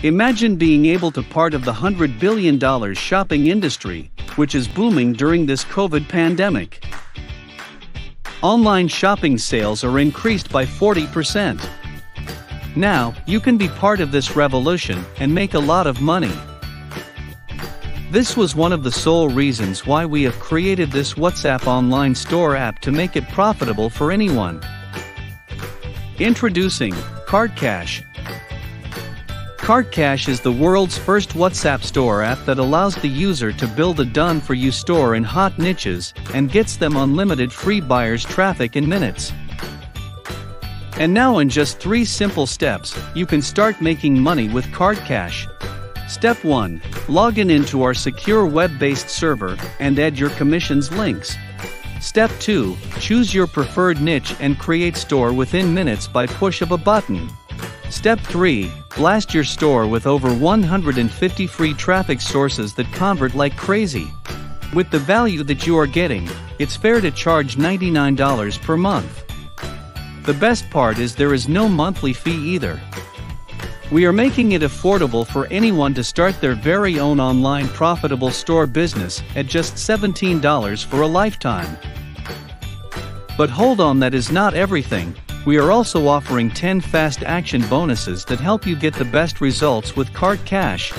Imagine being able to part of the $100 billion shopping industry, which is booming during this COVID pandemic. Online shopping sales are increased by 40%. Now, you can be part of this revolution and make a lot of money. This was one of the sole reasons why we have created this WhatsApp online store app to make it profitable for anyone. Introducing Cartcash. Cartcash is the world's first WhatsApp store app that allows the user to build a done-for-you store in hot niches and gets them unlimited free buyers traffic in minutes. And now in just 3 simple steps, you can start making money with Cartcash. Step 1. Log into our secure web-based server and add your commissions links. Step 2. Choose your preferred niche and create store within minutes by push of a button. Step 3. Blast your store with over 150 free traffic sources that convert like crazy. With the value that you are getting, it's fair to charge $99 per month. The best part is there is no monthly fee either. We are making it affordable for anyone to start their very own online profitable store business at just $17 for a lifetime. But hold on, that is not everything. We are also offering 10 fast action bonuses that help you get the best results with Cartcash.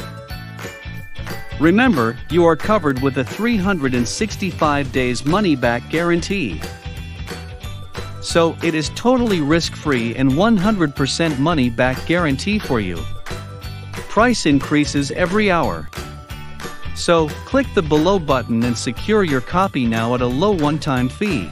Remember, you are covered with a 365 days money-back guarantee. So, it is totally risk-free and 100% money-back guarantee for you. Price increases every hour. So, click the below button and secure your copy now at a low one-time fee.